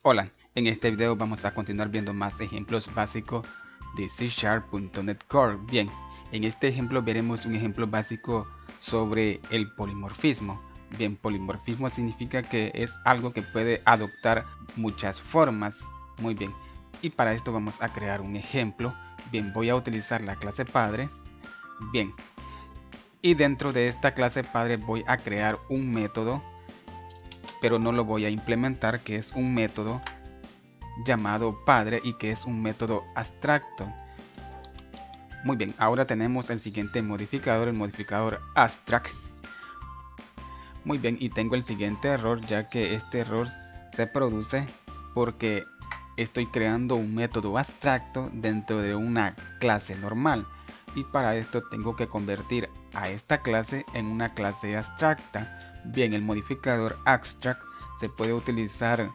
Hola, en este video vamos a continuar viendo más ejemplos básicos de C#.NET Core. Bien, en este ejemplo veremos un ejemplo básico sobre el polimorfismo. Bien, polimorfismo significa que es algo que puede adoptar muchas formas. Muy bien, y para esto vamos a crear un ejemplo. Bien, voy a utilizar la clase padre. Bien, y dentro de esta clase padre voy a crear un método, pero no lo voy a implementar, que es un método llamado padre y que es un método abstracto. Muy bien, ahora tenemos el siguiente modificador, el modificador abstract. Muy bien, y tengo el siguiente error, ya que este error se produce porque estoy creando un método abstracto dentro de una clase normal, y para esto tengo que convertir a esta clase en una clase abstracta. Bien, el modificador abstract se puede utilizar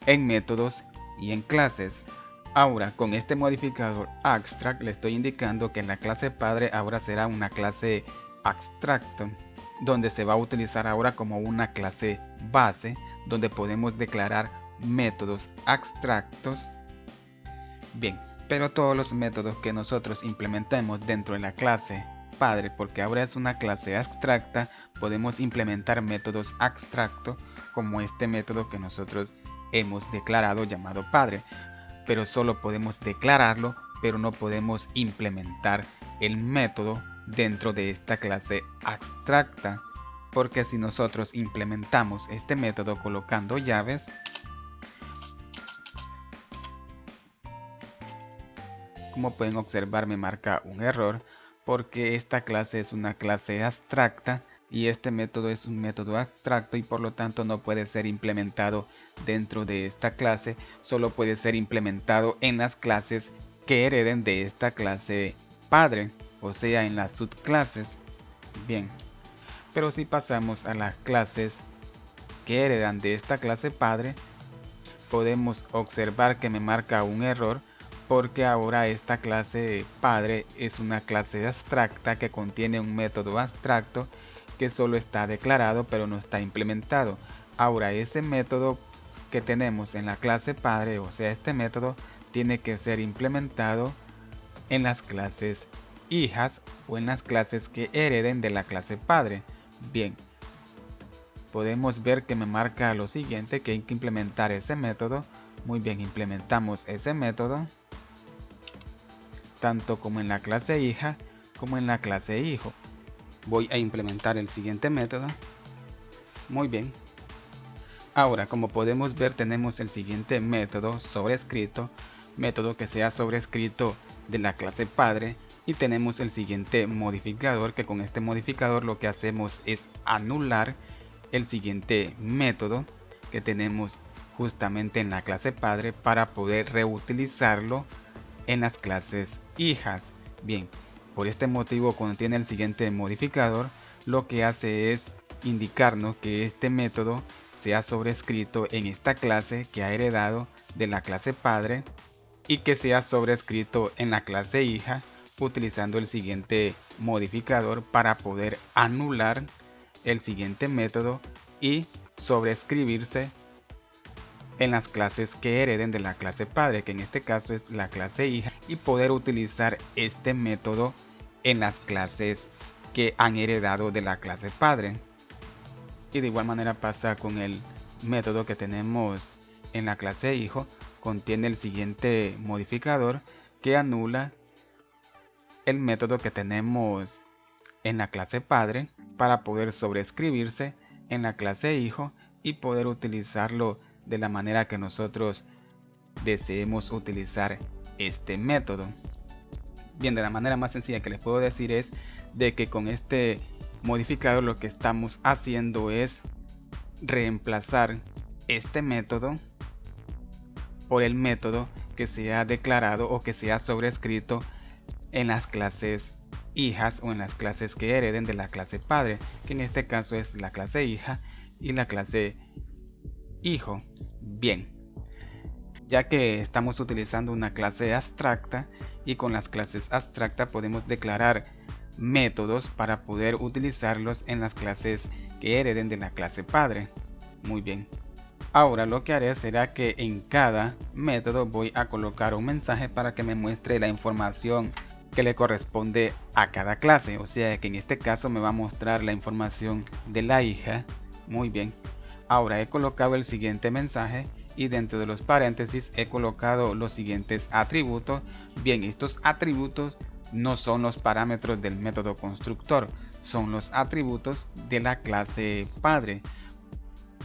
en métodos y en clases. Ahora, con este modificador abstract le estoy indicando que la clase padre ahora será una clase abstracto, donde se va a utilizar ahora como una clase base, donde podemos declarar métodos abstractos. Bien, pero todos los métodos que nosotros implementemos dentro de la clase padre, porque ahora es una clase abstracta, podemos implementar métodos abstractos como este método que nosotros hemos declarado llamado padre, pero solo podemos declararlo, pero no podemos implementar el método dentro de esta clase abstracta, porque si nosotros implementamos este método colocando llaves, como pueden observar me marca un error, porque esta clase es una clase abstracta y este método es un método abstracto y por lo tanto no puede ser implementado dentro de esta clase, solo puede ser implementado en las clases que hereden de esta clase padre, o sea en las subclases. Bien, pero si pasamos a las clases que heredan de esta clase padre, podemos observar que me marca un error, porque ahora esta clase padre es una clase abstracta que contiene un método abstracto que solo está declarado pero no está implementado. Ahora ese método que tenemos en la clase padre, o sea este método, tiene que ser implementado en las clases hijas o en las clases que hereden de la clase padre. Bien, podemos ver que me marca lo siguiente, que hay que implementar ese método. Muy bien, implementamos ese método tanto como en la clase hija como en la clase hijo. Voy a implementar el siguiente método. Muy bien, ahora como podemos ver tenemos el siguiente método sobrescrito, método que sea sobrescrito de la clase padre, y tenemos el siguiente modificador, que con este modificador lo que hacemos es anular el siguiente método que tenemos justamente en la clase padre para poder reutilizarlo en las clases hijas. Bien, por este motivo cuando tiene el siguiente modificador, lo que hace es indicarnos que este método se ha sobrescrito en esta clase que ha heredado de la clase padre y que sea sobrescrito en la clase hija, utilizando el siguiente modificador para poder anular el siguiente método y sobreescribirse en las clases que hereden de la clase padre, que en este caso es la clase hija, y poder utilizar este método en las clases que han heredado de la clase padre. Y de igual manera pasa con el método que tenemos en la clase hijo, contiene el siguiente modificador que anula el método que tenemos en la clase padre para poder sobreescribirse en la clase hijo y poder utilizarlo de la manera que nosotros deseemos utilizar este método. Bien, de la manera más sencilla que les puedo decir es de que con este modificador lo que estamos haciendo es reemplazar este método por el método que se ha declarado o que se ha sobrescrito en las clases hijas o en las clases que hereden de la clase padre, que en este caso es la clase hija y la clase hijo. Bien, ya que estamos utilizando una clase abstracta y con las clases abstractas podemos declarar métodos para poder utilizarlos en las clases que hereden de la clase padre. Muy bien. Ahora lo que haré será que en cada método voy a colocar un mensaje para que me muestre la información que le corresponde a cada clase. O sea que en este caso me va a mostrar la información de la hija. Muy bien. Ahora he colocado el siguiente mensaje y dentro de los paréntesis he colocado los siguientes atributos. Bien, estos atributos no son los parámetros del método constructor, son los atributos de la clase padre.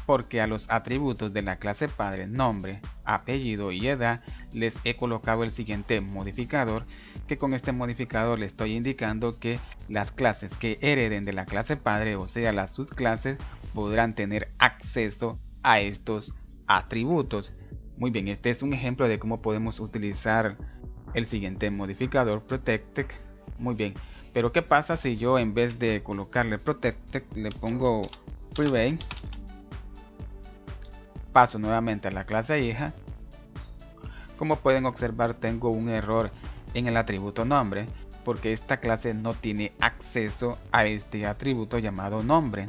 Porque a los atributos de la clase padre, nombre, apellido y edad, les he colocado el siguiente modificador, que con este modificador le estoy indicando que las clases que hereden de la clase padre, o sea las subclases, podrán tener acceso a estos atributos. Muy bien, este es un ejemplo de cómo podemos utilizar el siguiente modificador, protected. Muy bien, pero ¿qué pasa si yo en vez de colocarle protected le pongo private? Paso nuevamente a la clase hija. Como pueden observar, tengo un error en el atributo nombre, porque esta clase no tiene acceso a este atributo llamado nombre.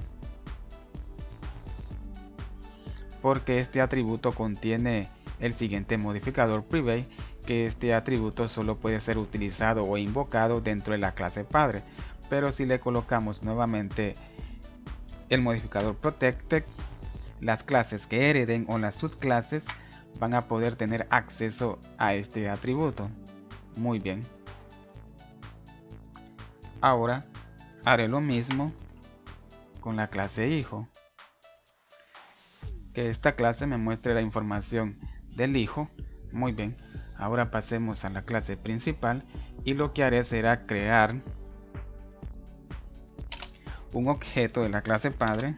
Porque este atributo contiene el siguiente modificador private, que este atributo solo puede ser utilizado o invocado dentro de la clase padre. Pero si le colocamos nuevamente el modificador protected, las clases que hereden o las subclases van a poder tener acceso a este atributo. Muy bien. Ahora haré lo mismo con la clase hijo. Que esta clase me muestre la información del hijo. Muy bien. Ahora pasemos a la clase principal y lo que haré será crear un objeto de la clase padre.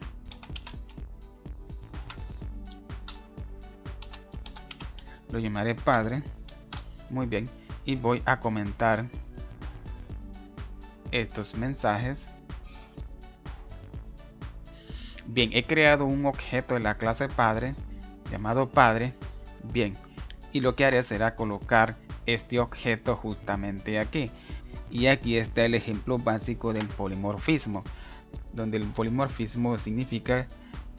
Lo llamaré padre. Muy bien. Y voy a comentar estos mensajes. Bien, he creado un objeto de la clase padre llamado padre. Bien, y lo que haré será colocar este objeto justamente aquí. Y aquí está el ejemplo básico del polimorfismo, donde el polimorfismo significa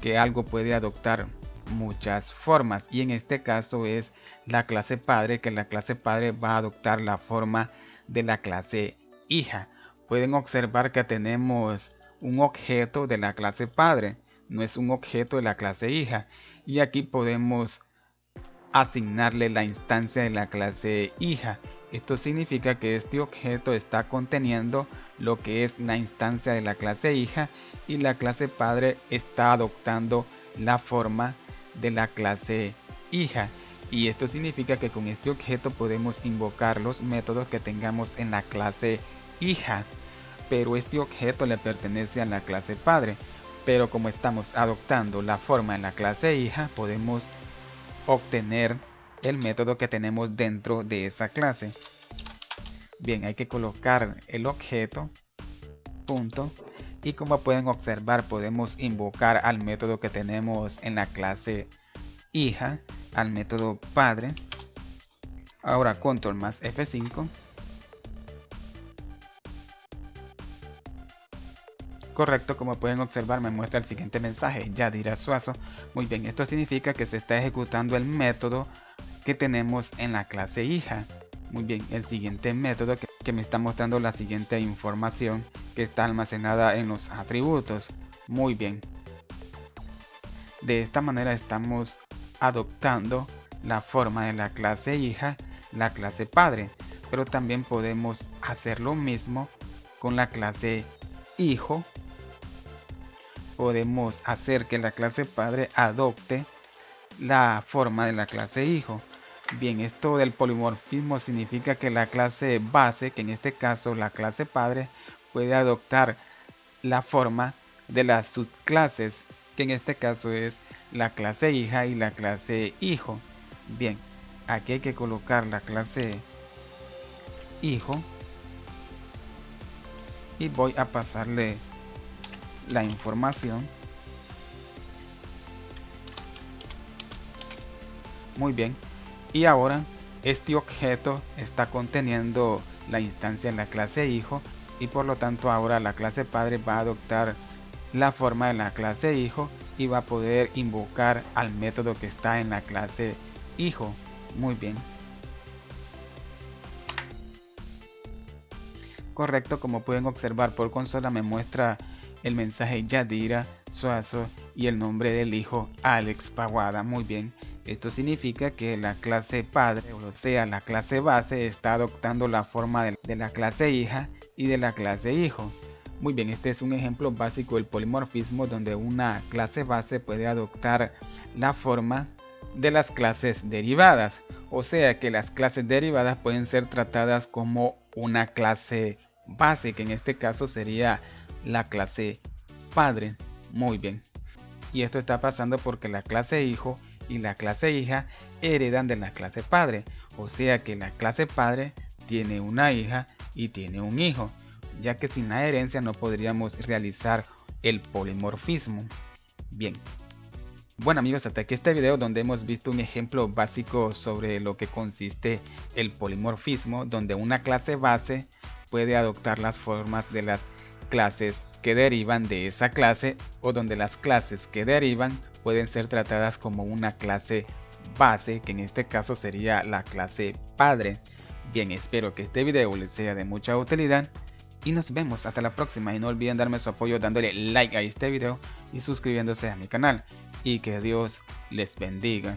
que algo puede adoptar muchas formas, y en este caso es la clase padre, que la clase padre va a adoptar la forma de la clase hija. Pueden observar que tenemos un objeto de la clase padre, no es un objeto de la clase hija, y aquí podemos asignarle la instancia de la clase hija. Esto significa que este objeto está conteniendo lo que es la instancia de la clase hija, y la clase padre está adoptando la forma de la clase hija. Y esto significa que con este objeto podemos invocar los métodos que tengamos en la clase hija, pero este objeto le pertenece a la clase padre. Pero como estamos adoptando la forma en la clase hija, podemos obtener el método que tenemos dentro de esa clase. Bien, hay que colocar el objeto, punto, y como pueden observar podemos invocar al método que tenemos en la clase hija, al método padre. Ahora control más F5. Correcto, como pueden observar me muestra el siguiente mensaje, Yadira Suazo. Muy bien, esto significa que se está ejecutando el método que tenemos en la clase hija. Muy bien, el siguiente método que me está mostrando la siguiente información que está almacenada en los atributos. Muy bien. De esta manera estamos adoptando la forma de la clase hija, la clase padre, pero también podemos hacer lo mismo con la clase hijo. Podemos hacer que la clase padre adopte la forma de la clase hijo. Bien, esto del polimorfismo significa que la clase base, que en este caso la clase padre, puede adoptar la forma de las subclases, que en este caso es la clase hija y la clase hijo. Bien, aquí hay que colocar la clase hijo y voy a pasarle la información. Muy bien, y ahora este objeto está conteniendo la instancia en la clase hijo, y por lo tanto ahora la clase padre va a adoptar la forma de la clase hijo, y va a poder invocar al método que está en la clase hijo. Muy bien. Correcto, como pueden observar por consola me muestra el mensaje Yadira Suazo y el nombre del hijo Alex Pawada. Muy bien. Esto significa que la clase padre, o sea, la clase base, está adoptando la forma de la clase hija y de la clase hijo. Muy bien, este es un ejemplo básico del polimorfismo donde una clase base puede adoptar la forma de las clases derivadas. O sea que las clases derivadas pueden ser tratadas como una clase base, que en este caso sería la clase padre. Muy bien. Y esto está pasando porque la clase hijo y la clase hija heredan de la clase padre. O sea que la clase padre tiene una hija y tiene un hijo, ya que sin la herencia no podríamos realizar el polimorfismo. Bien. Bueno amigos, hasta aquí este video donde hemos visto un ejemplo básico sobre lo que consiste el polimorfismo, donde una clase base puede adoptar las formas de las clases que derivan de esa clase, o donde las clases que derivan pueden ser tratadas como una clase base, que en este caso sería la clase padre. Bien, espero que este video les sea de mucha utilidad y nos vemos hasta la próxima, y no olviden darme su apoyo dándole like a este video y suscribiéndose a mi canal, y que Dios les bendiga.